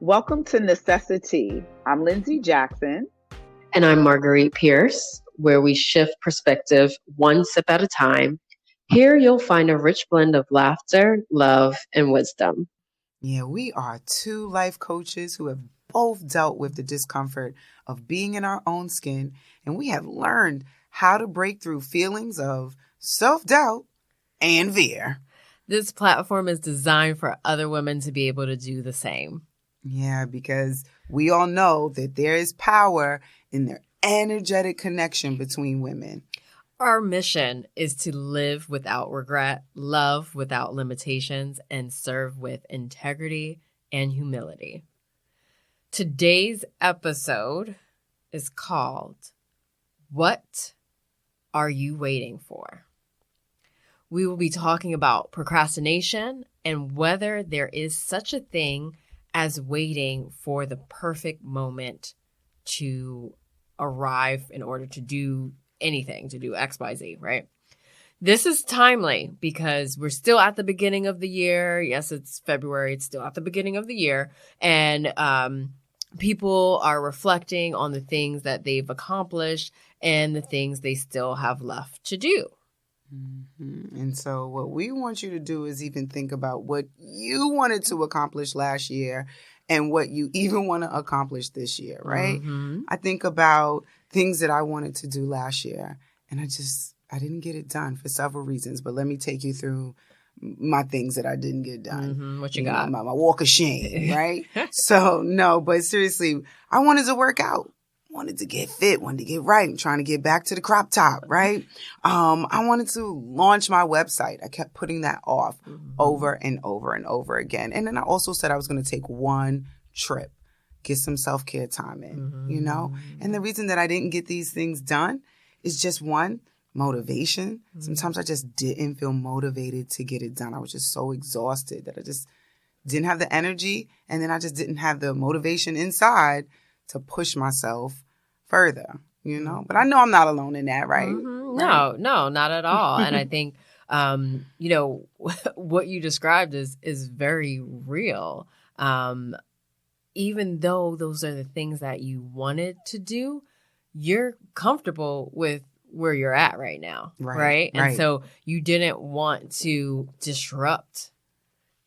Welcome to Necessi-Tea. I'm Lindsay Jackson. And I'm Marguerite Pierce, where we shift perspective one sip at a time. Here you'll find a rich blend of laughter, love, and wisdom. Yeah, we are two life coaches who have both dealt with the discomfort of being in our own skin, and we have learned how to break through feelings of self-doubt and fear. This platform is designed for other women to be able to do the same. Yeah, because we all know that there is power in their energetic connection between women. Our mission is to live without regret, love without limitations, and serve with integrity and humility. Today's episode is called, What Are You Waiting For? We will be talking about procrastination and whether there is such a thing as waiting for the perfect moment to arrive in order to do anything, to do X, Y, Z, right? This is timely because we're still at the beginning of the year. Yes, it's February. It's still at the beginning of the year. And people are reflecting on the things that they've accomplished and the things they still have left to do. Mm-hmm. And so what we want you to do is even think about what you wanted to accomplish last year and what you even want to accomplish this year, right? Mm-hmm. I think about things that I wanted to do last year, and I didn't get it done for several reasons. But let me take you through my things that I didn't get done. Mm-hmm. What you got? My walk of shame, right? So, no, but seriously, I wanted to work out. Wanted to get fit, wanted to get right. I'm trying to get back to the crop top, right? I wanted to launch my website. I kept putting that off over and over and over again. And then I also said I was going to take one trip, get some self-care time in, you know? And the reason that I didn't get these things done is just one, motivation. Sometimes I just didn't feel motivated to get it done. I was just so exhausted that I just didn't have the energy. And then I just didn't have the motivation inside to push myself further, you know? But I know I'm not alone in that, right? Mm-hmm. No, not at all. And I think, what you described is very real. Even though those are the things that you wanted to do, you're comfortable with where you're at right now, right? And so you didn't want to disrupt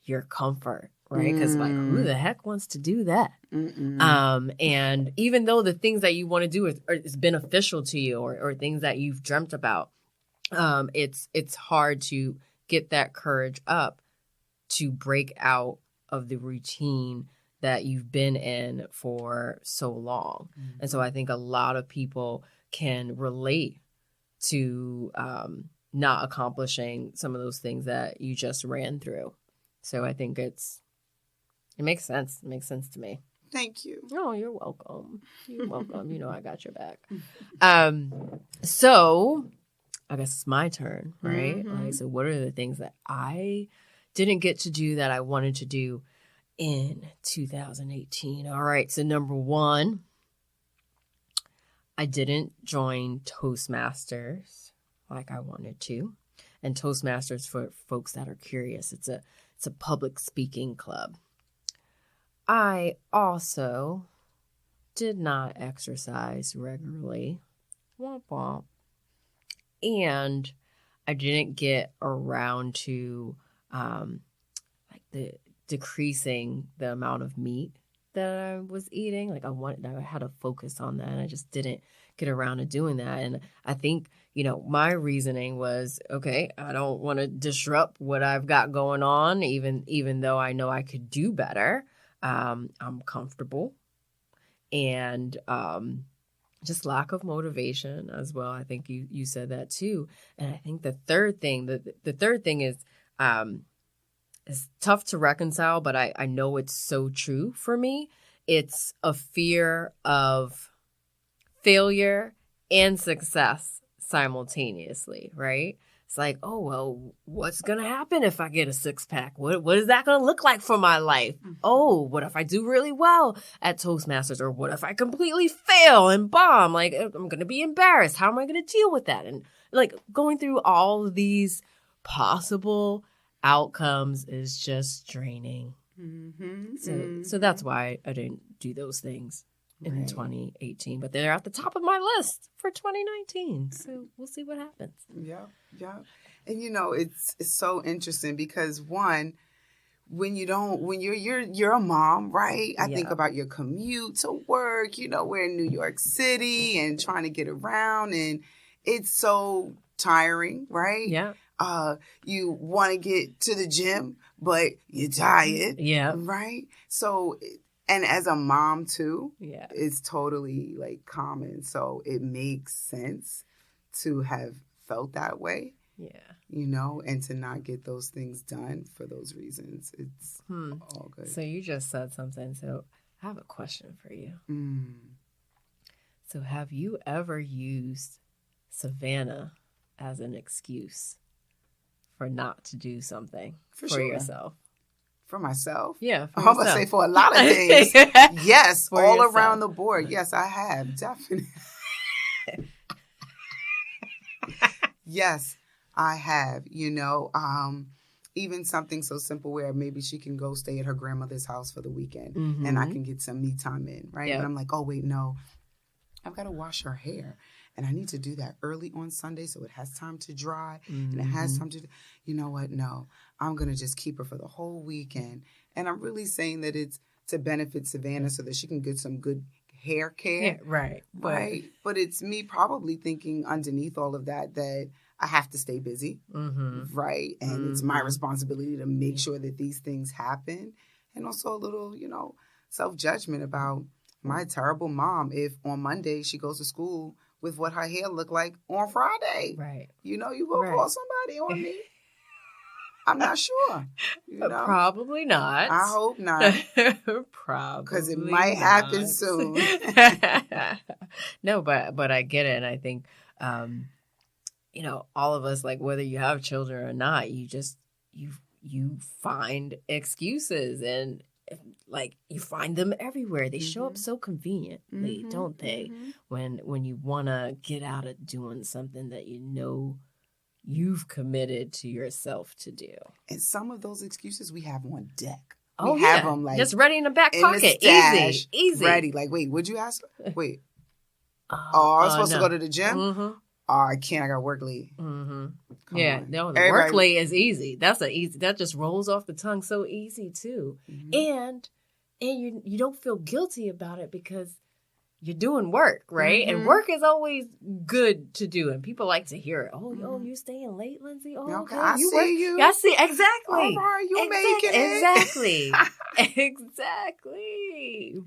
your comfort. Right? Because like, who the heck wants to do that? And even though the things that you want to do is beneficial to you or things that you've dreamt about, it's hard to get that courage up to break out of the routine that you've been in for so long. And so I think a lot of people can relate to not accomplishing some of those things that you just ran through. So I think it makes sense. It makes sense to me. Thank you. Oh, you're welcome. You're welcome. You know I got your back. So I guess it's my turn, right? Like, so what are the things that I didn't get to do that I wanted to do in 2018? All right. So number one, I didn't join Toastmasters like I wanted to. And Toastmasters, for folks that are curious, it's a public speaking club. I also did not exercise regularly. Womp womp. And I didn't get around to decreasing the amount of meat that I was eating. Like I had to focus on that, and I just didn't get around to doing that. And I think, my reasoning was, okay, I don't want to disrupt what I've got going on, even though I know I could do better. I'm comfortable, and just lack of motivation as well. I think you said that too. And I think the third thing is tough to reconcile, but I know it's so true for me. It's a fear of failure and success simultaneously, right? It's like, oh, well, what's going to happen if I get a six-pack? What is that going to look like for my life? Oh, what if I do really well at Toastmasters? Or what if I completely fail and bomb? Like, I'm going to be embarrassed. How am I going to deal with that? And like going through all of these possible outcomes is just draining. So that's why I didn't do those things in 2018. But they're at the top of my list for 2019. So we'll see what happens. Yeah. And it's so interesting because one, when you're a mom, right? I think about your commute to work. We're in New York City and trying to get around, and it's so tiring, right? Yeah. You want to get to the gym, but you're tired. Yeah. Right? So, and as a mom too, yeah, it's totally like common. So it makes sense to have felt that way. Yeah. And to not get those things done for those reasons. It's all good. So you just said something. So I have a question for you. So have you ever used Savannah as an excuse for not to do something for yourself? For myself? Yeah. I'm going to say for a lot of things. Yes, for all yourself. Around the board. Yes, I have. Definitely. Yes, I have. Even something so simple where maybe she can go stay at her grandmother's house for the weekend and I can get some me time in, right? Yep. But I'm like, oh, wait, no. I've got to wash her hair. And I need to do that early on Sunday so it has time to dry and it has time to, you know what? No, I'm going to just keep her for the whole weekend. And I'm really saying that it's to benefit Savannah so that she can get some good hair care. Yeah, right. But it's me probably thinking underneath all of that I have to stay busy, right? And it's my responsibility to make sure that these things happen. And also a little, self-judgment about my terrible mom if on Monday she goes to school with what her hair looked like on Friday. Right. You going to call somebody on me? I'm not sure. Probably not. I hope not. Probably because it might happen soon. No, but I get it. And I think, all of us, like whether you have children or not, you find excuses and like you find them everywhere. They show up so conveniently, don't they? When you want to get out of doing something that you've committed to yourself to do. And some of those excuses we have on deck. We have them like just ready in the back pocket. The Easy. Ready. Like, wait, would you ask? Wait. I'm supposed to go to the gym? Oh, I can't. I got work late. Yeah, no, the work late is easy. That just rolls off the tongue so easy too. And you don't feel guilty about it because you're doing work, right? And work is always good to do, and people like to hear it. Oh, you staying late, Lindsay? Oh, okay, I see you. I see exactly. All right, you making it exactly.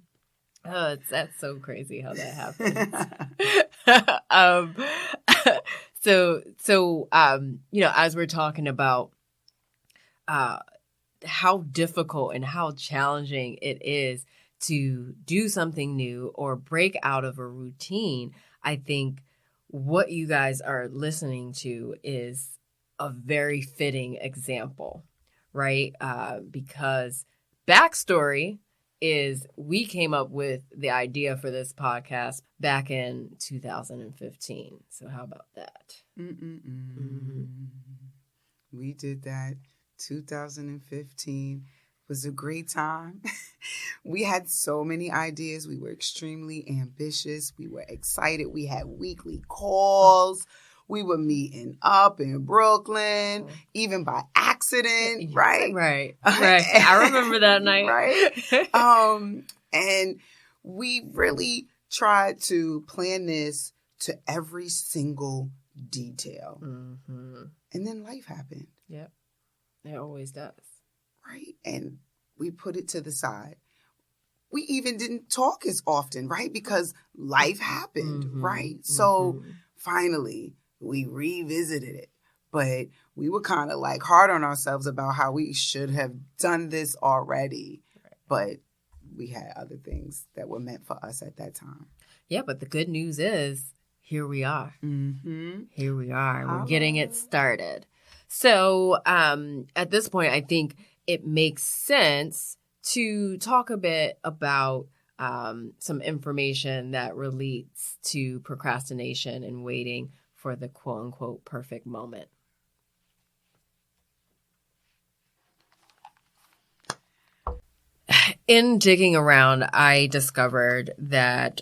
Oh, that's so crazy how that happens. So as we're talking about how difficult and how challenging it is to do something new or break out of a routine, I think what you guys are listening to is a very fitting example, right? Because backstory is we came up with the idea for this podcast back in 2015. So how about that? We did that. 2015 was a great time. We had so many ideas. We were extremely ambitious. We were excited. We had weekly calls. We were meeting up in Brooklyn, even by accident, right? Right. I remember that night. Right. And we really tried to plan this to every single detail. And then life happened. Yep. It always does. Right. And we put it to the side. We even didn't talk as often, right? Because life happened, right? So finally, we revisited it. But we were kind of like hard on ourselves about how we should have done this already. Right. But we had other things that were meant for us at that time. Yeah, but the good news is here we are. Here we are. We're getting it started. So at this point, I think it makes sense to talk a bit about some information that relates to procrastination and waiting for the quote unquote perfect moment. In digging around, I discovered that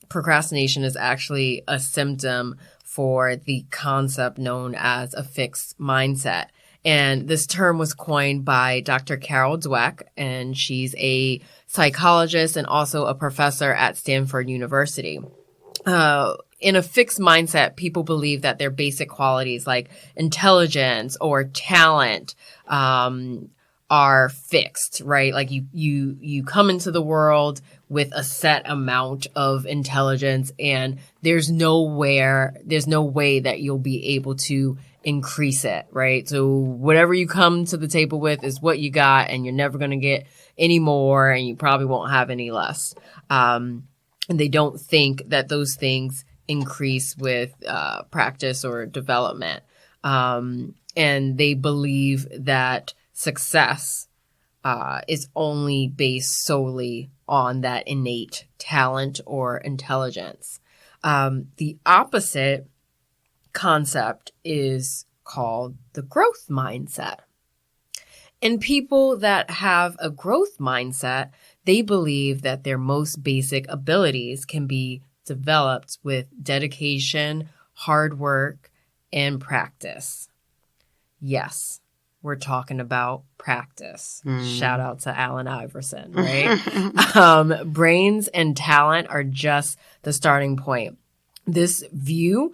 procrastination is actually a symptom for the concept known as a fixed mindset. And this term was coined by Dr. Carol Dweck, and she's a psychologist and also a professor at Stanford University. In a fixed mindset, people believe that their basic qualities like intelligence or talent are fixed, right? Like you come into the world with a set amount of intelligence, and there's no way that you'll be able to increase it, right? So whatever you come to the table with is what you got, and you're never going to get any more, and you probably won't have any less. And they don't think that those things increase with practice or development. And they believe that success is only based solely on that innate talent or intelligence. The opposite concept is called the growth mindset. And people that have a growth mindset, they believe that their most basic abilities can be developed with dedication, hard work, and practice. Yes, we're talking about practice. Shout out to Allen Iverson, right? Brains and talent are just the starting point. This view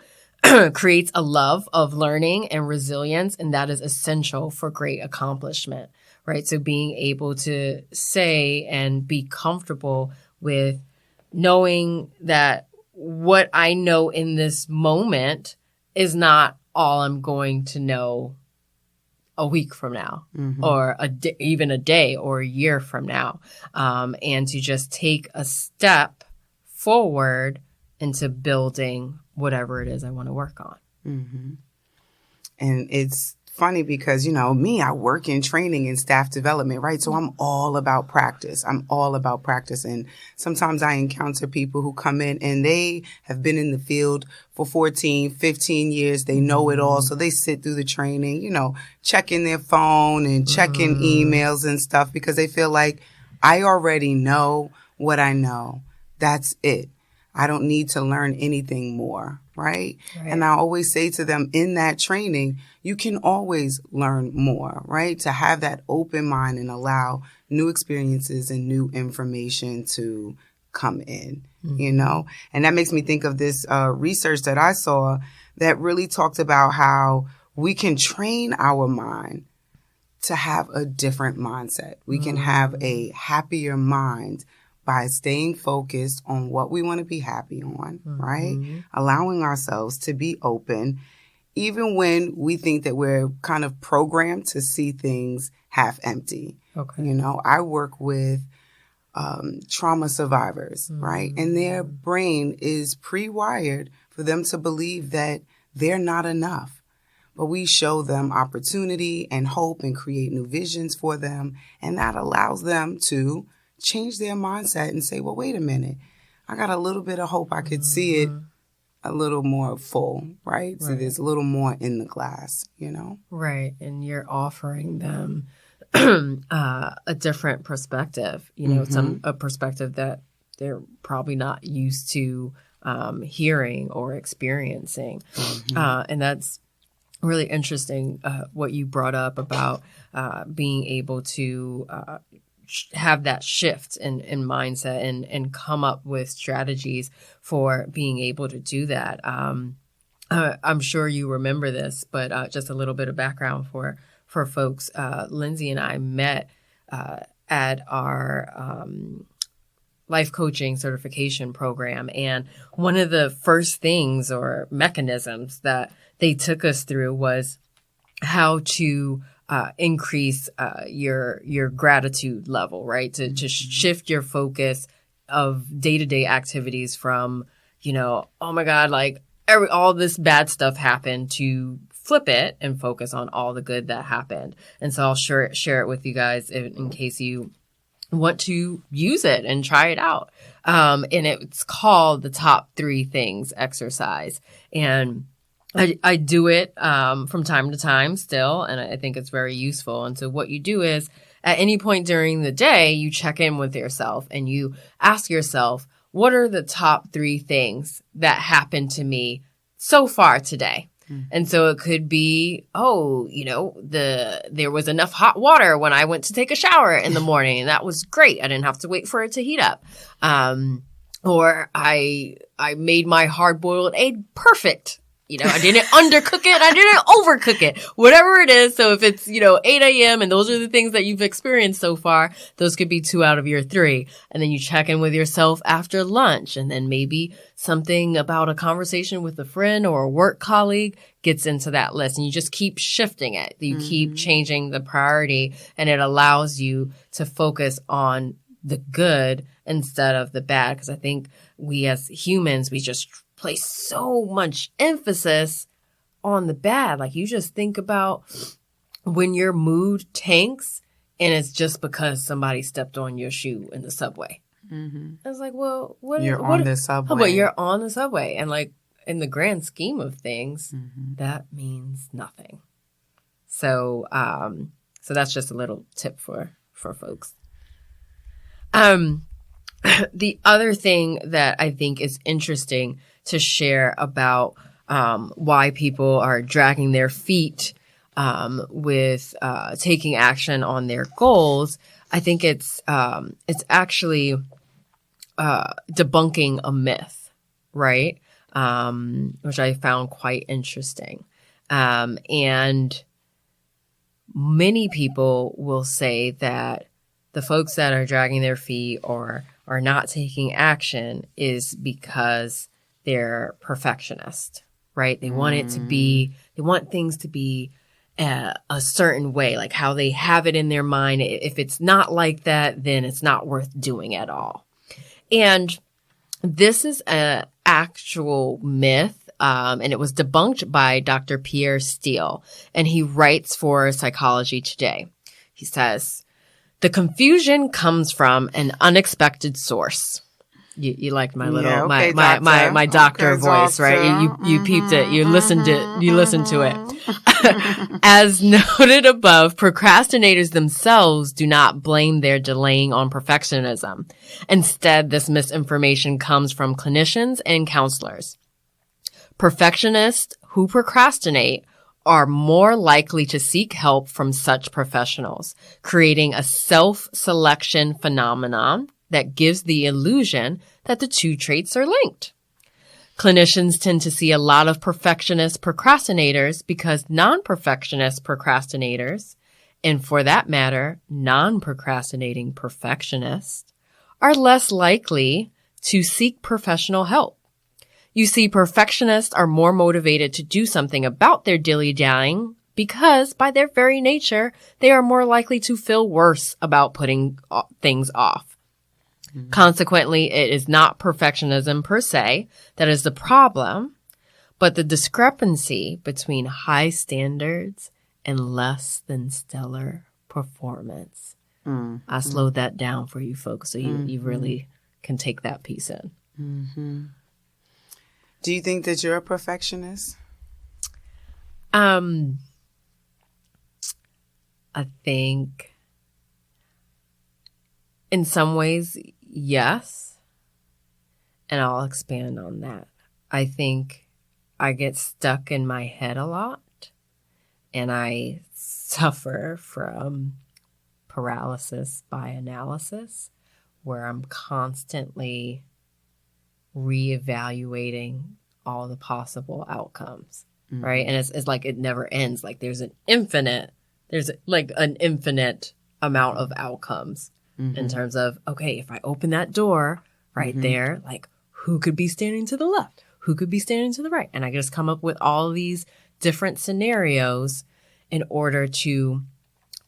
creates a love of learning and resilience, and that is essential for great accomplishment, right? So being able to say and be comfortable with knowing that what I know in this moment is not all I'm going to know a week from now, or even a day or a year from now, and to just take a step forward into building whatever it is I want to work on. And it's funny because, me, I work in training and staff development, right? So I'm all about practice. And sometimes I encounter people who come in and they have been in the field for 14, 15 years. They know it all. So they sit through the training, checking their phone and checking emails and stuff because they feel like I already know what I know. That's it. I don't need to learn anything more, right? And I always say to them in that training, you can always learn more, right? To have that open mind and allow new experiences and new information to come in, And that makes me think of this research that I saw that really talked about how we can train our mind to have a different mindset. We can have a happier mind by staying focused on what we want to be happy on, right? Allowing ourselves to be open, even when we think that we're kind of programmed to see things half empty. I work with trauma survivors, right? And their brain is pre-wired for them to believe that they're not enough. But we show them opportunity and hope and create new visions for them. And that allows them to change their mindset and say, well, wait a minute, I got a little bit of hope. I could see it a little more full, right? So there's a little more in the glass, Right. And you're offering them a different perspective, a perspective that they're probably not used to hearing or experiencing. And that's really interesting what you brought up about being able to have that shift in mindset and come up with strategies for being able to do that. I'm sure you remember this, but just a little bit of background for folks. Lindsay and I met at our life coaching certification program. And one of the first things or mechanisms that they took us through was how to increase your gratitude level, right? To shift your focus of day-to-day activities from, oh my God, like all this bad stuff happened, to flip it and focus on all the good that happened. And so I'll share it with you guys in case you want to use it and try it out. And it's called the Top 3 Things exercise. And I do it from time to time still, and I think it's very useful. And so what you do is at any point during the day, you check in with yourself and you ask yourself, what are the top 3 things that happened to me so far today? And so it could be, there was enough hot water when I went to take a shower in the morning, and that was great. I didn't have to wait for it to heat up. Or I made my hard-boiled egg perfect. I didn't undercook it. I didn't overcook it. Whatever it is. So if it's, 8 a.m. and those are the things that you've experienced so far, those could be 2 out of your 3. And then you check in with yourself after lunch. And then maybe something about a conversation with a friend or a work colleague gets into that list. And you just keep shifting it. You keep changing the priority, and it allows you to focus on the good instead of the bad. Because I think we as humans, we just place so much emphasis on the bad. Like, you just think about when your mood tanks and it's just because somebody stepped on your shoe in the subway. It's like, well, you're on the subway. But you're on the subway. And like, in the grand scheme of things, that means nothing. So, so that's just a little tip for folks. The other thing that I think is interesting to share about why people are dragging their feet with taking action on their goals, I think it's actually debunking a myth, right? Which I found quite interesting. And many people will say that the folks that are dragging their feet or are not taking action is because they're perfectionist, right? They want it to be, they want things to be a certain way, like how they have it in their mind. If it's not like that, then it's not worth doing at all. And this is an actual myth, and it was debunked by Dr. Pierre Steele, and he writes for Psychology Today. He says, the confusion comes from an unexpected source. You liked my little my doctor voice, right? You peeped it. You listened to it. As noted above, procrastinators themselves do not blame their delaying on perfectionism. Instead, this misinformation comes from clinicians and counselors. Perfectionists who procrastinate are more likely to seek help from such professionals, creating a self-selection phenomenon that gives the illusion that the 2 traits are linked. Clinicians tend to see a lot of perfectionist procrastinators because non-perfectionist procrastinators, and for that matter, non-procrastinating perfectionists, are less likely to seek professional help. You see, perfectionists are more motivated to do something about their dilly-dallying because, by their very nature, they are more likely to feel worse about putting things off. Consequently, it is not perfectionism per se that is the problem, but the discrepancy between high standards and less than stellar performance. I slowed that down for you folks so you really can take that piece in. Do you think that you're a perfectionist? I think in some ways, yes. And I'll expand on that. I think I get stuck in my head a lot, and I suffer from paralysis by analysis, where I'm constantly reevaluating all the possible outcomes, right? And it's like it never ends. Like there's an infinite amount of outcomes in terms of, okay, if I open that door right there, like who could be standing to the left? Who could be standing to the right? And I just come up with all these different scenarios in order to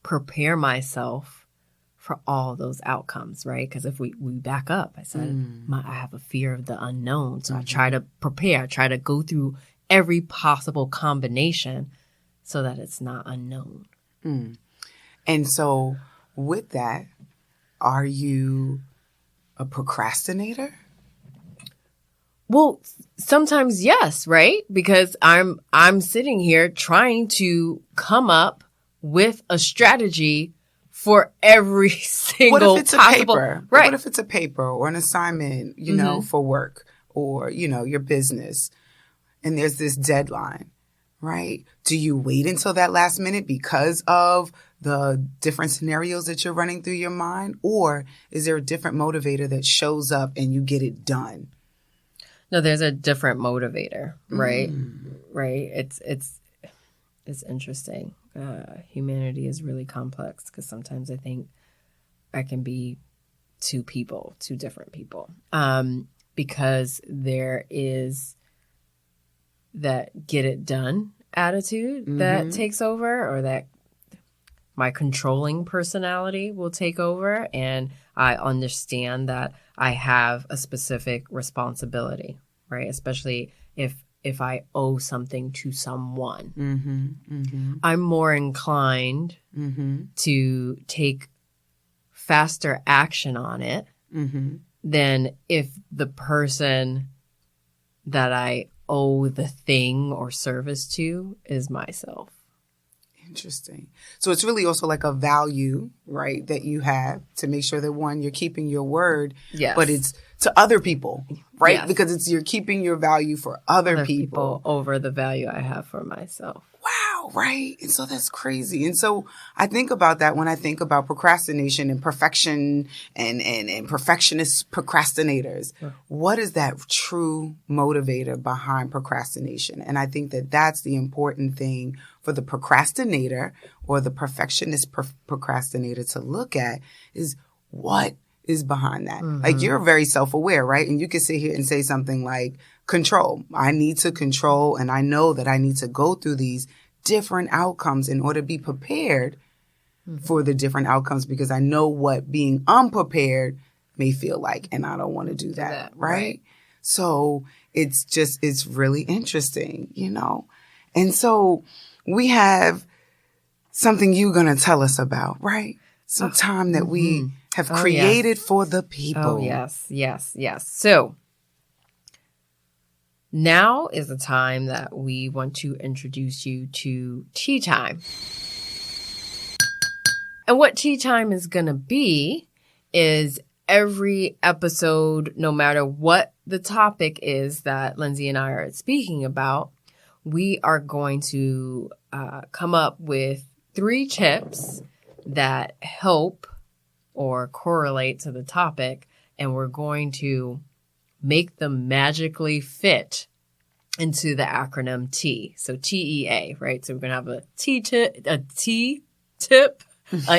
prepare myself for all those outcomes, right? Because if we back up, I said, I have a fear of the unknown. So I try to prepare, I try to go through every possible combination so that it's not unknown. And so with that, are you a procrastinator? Well, sometimes yes, right? Because I'm sitting here trying to come up with a strategy for every single What if it's possible, a paper? Right. What if it's a paper or an assignment, you know, for work or, you know, your business, and there's this deadline, right? Do you wait until that last minute because of the different scenarios that you're running through your mind? Or is there a different motivator that shows up and you get it done? No, there's a different motivator, right? Right. It's interesting. Humanity is really complex because sometimes I think I can be two different people. Because there is that get it done attitude that takes over, or that my controlling personality will take over. And I understand that I have a specific responsibility, right? Especially if I owe something to someone. I'm more inclined to take faster action on it than if the person that I owe the thing or service to is myself. Interesting. So it's really also like a value, right, that you have to make sure that, one, you're keeping your word, but it's to other people, right? Yes. Because you're keeping your value for other people over the value I have for myself. Wow, right? And so that's crazy. And so I think about that when I think about procrastination and perfection and perfectionist procrastinators. What is that true motivator behind procrastination? And I think that that's the important thing for the procrastinator or the perfectionist procrastinator to look at, is what is behind that. Like, you're very self-aware, right? And you can sit here and say something like, control. I need to control, and I know that I need to go through these different outcomes in order to be prepared for the different outcomes, because I know what being unprepared may feel like, and I don't want to do that, right? So it's really interesting, you know? And so we have something you're going to tell us about, right? Some time that we have created for the people. Oh, yes. So now is the time that we want to introduce you to tea time. And what tea time is going to be is every episode, no matter what the topic is that Lindsay and I are speaking about, we are going to come up with 3 tips that help or correlate to the topic, and we're going to make them magically fit into the acronym T. So TEA, right? So we're going to have a T tip, a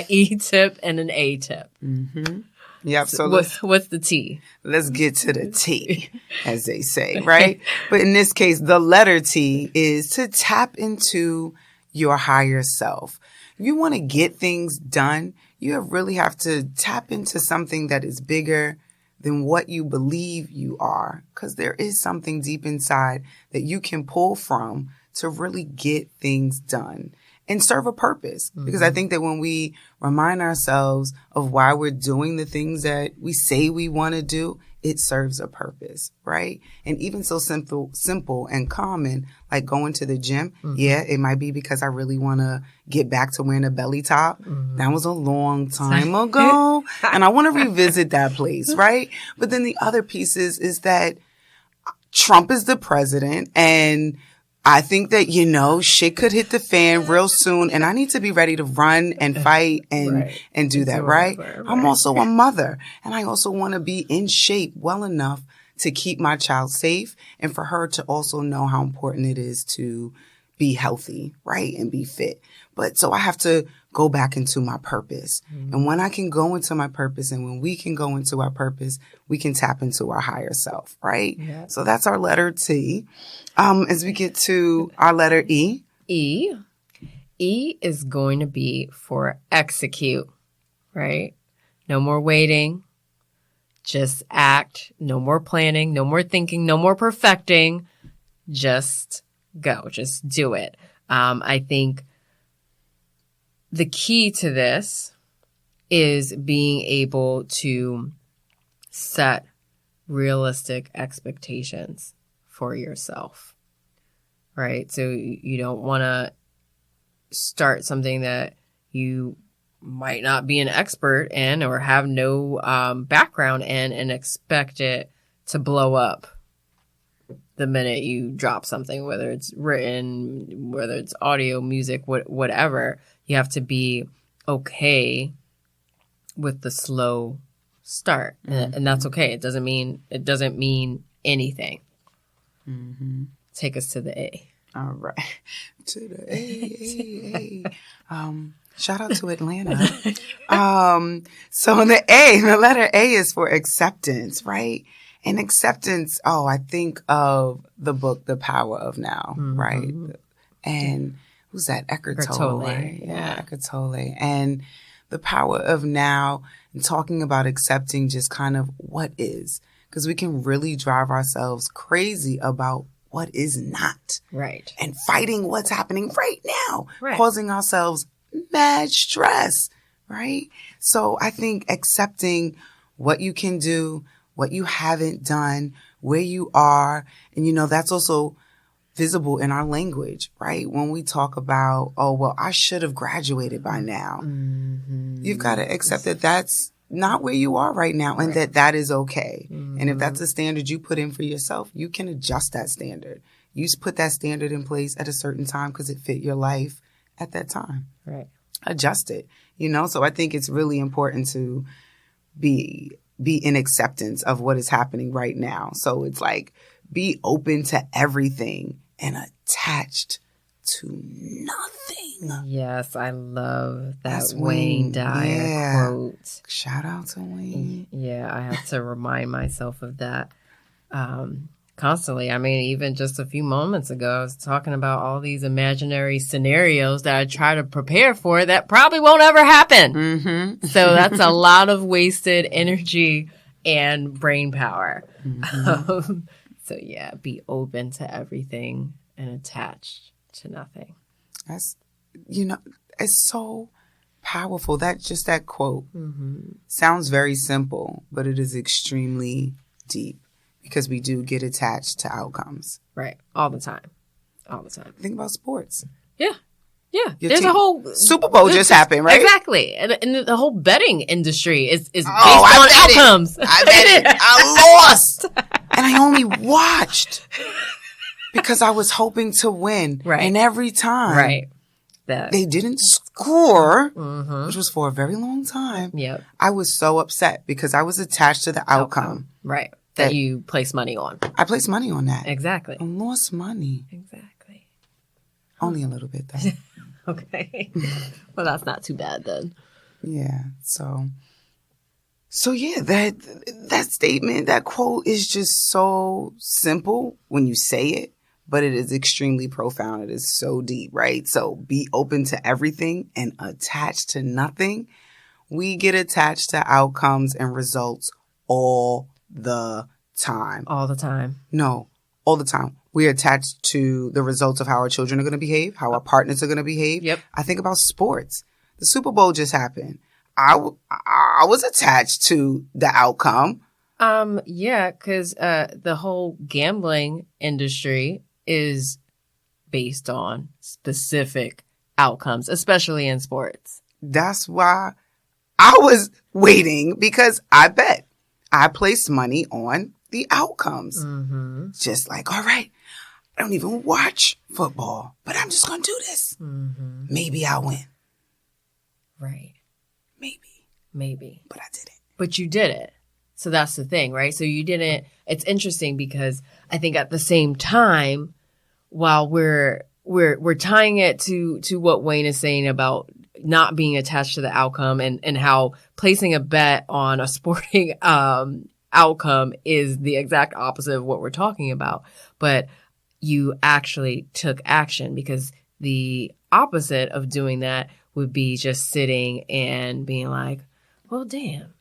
E tip, and an A tip. Yep. So what's the T? Let's get to the T, as they say, right? But in this case, the letter T is to tap into your higher self. If you want to get things done, you really have to tap into something that is bigger than what you believe you are, because there is something deep inside that you can pull from to really get things done and serve a purpose. Because I think that when we remind ourselves of why we're doing the things that we say we want to do, it serves a purpose, right? And even so simple and common, like going to the gym. Yeah, it might be because I really want to get back to wearing a belly top. That was a long time ago. And I want to revisit that place, right? But then the other piece is that Trump is the president, and I think that, you know, shit could hit the fan real soon, and I need to be ready to run and fight and do that, right? I'm also a mother, and I also want to be in shape well enough to keep my child safe, and for her to also know how important it is to be healthy, right? And be fit. But so I have to go back into my purpose. And when I can go into my purpose, and when we can go into our purpose, we can tap into our higher self, right? Yeah. So that's our letter T. As we get to our letter E. E is going to be for execute, right? No more waiting. Just act. No more planning. No more thinking. No more perfecting. Just go. Just do it. I think the key to this is being able to set realistic expectations for yourself, right? So you don't want to start something that you might not be an expert in or have no background in, and expect it to blow up the minute you drop something, whether it's written, whether it's audio, music, whatever. You have to be okay with the slow start, and that's okay. It doesn't mean anything. Mm-hmm. Take us to the A. All right, to the A. Shout out to Atlanta. So the letter A is for acceptance, right? And acceptance, I think of the book, The Power of Now, right? And who's that? Eckhart Tolle, right? Yeah, Eckhart Tolle. And The Power of Now, and talking about accepting just kind of what is. Because we can really drive ourselves crazy about what is not. Right. And fighting what's happening right now. Right. Causing ourselves mad stress, right? So I think accepting what you can do, what you haven't done, where you are. And, that's also visible in our language, right? When we talk about, I should have graduated by now. Mm-hmm. You've got to accept that that's not where you are right now, and that is okay. Mm-hmm. And if that's a standard you put in for yourself, you can adjust that standard. You put that standard in place at a certain time because it fit your life at that time. Right. Adjust it, So I think it's really important to be in acceptance of what is happening right now. So it's like, be open to everything and attached to nothing. Yes, I love that Wayne Dyer quote. Shout out to Wayne. Yeah, I have to remind myself of that constantly. I mean, even just a few moments ago, I was talking about all these imaginary scenarios that I try to prepare for that probably won't ever happen. Mm-hmm. So that's a lot of wasted energy and brain power. Mm-hmm. So yeah, be open to everything and attached to nothing. That's, it's so powerful. That quote sounds very simple, but it is extremely deep because we do get attached to outcomes. Right. All the time. Think about sports. Yeah. Yeah. There's a whole Super Bowl just happened, right? Exactly. And the whole betting industry is based on outcomes. I bet it. I lost. And I only watched because I was hoping to win. Right. And every time they didn't score, which was for a very long time, I was so upset because I was attached to the outcome. Right. That you place money on. I placed money on that. Exactly. I lost money. Exactly. Only a little bit, though. Okay. Well, that's not too bad then. Yeah. So yeah, that statement, that quote is just so simple when you say it, but it is extremely profound. It is so deep, right? So be open to everything and attached to nothing. We get attached to outcomes and results all the time. All the time. No, all the time. We're attached to the results of how our children are going to behave, how our partners are going to behave. Yep. I think about sports. The Super Bowl just happened. I was attached to the outcome. Yeah, because the whole gambling industry is based on specific outcomes, especially in sports. That's why I was waiting, because I bet. I placed money on the outcomes. Mm-hmm. Just like, all right, I don't even watch football, but I'm just going to do this. Mm-hmm. Maybe I'll win. Right. Maybe. But I didn't. But you did it. So that's the thing, right? So you didn't. It's interesting because I think at the same time, while we're tying it to what Wayne is saying about not being attached to the outcome and how placing a bet on a sporting outcome is the exact opposite of what we're talking about. But you actually took action, because the opposite of doing that would be just sitting and being like, well, damn,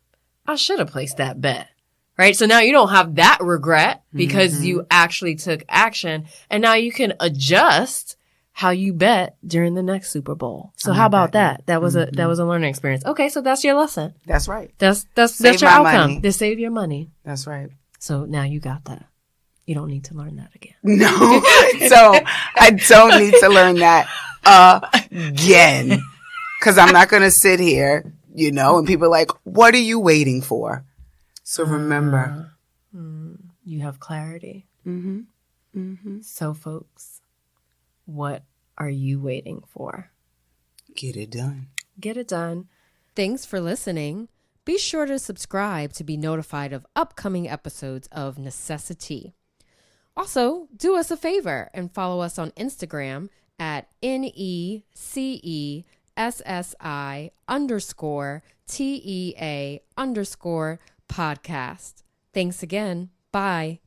I should have placed that bet. Right. So now you don't have that regret because you actually took action, and now you can adjust how you bet during the next Super Bowl. So how about that? That was a learning experience. Okay. So that's your lesson. That's right. That's your outcome. To save your money. That's right. So now you got that. You don't need to learn that again. No. So I don't need to learn that again. Because I'm not going to sit here, and people are like, what are you waiting for? So remember. You have clarity. Mm-hmm. Mm-hmm. So, folks, what are you waiting for? Get it done. Get it done. Thanks for listening. Be sure to subscribe to be notified of upcoming episodes of Necessi-Tea. Also, do us a favor and follow us on Instagram at NECESSI_TEA_podcast. Thanks again. Bye.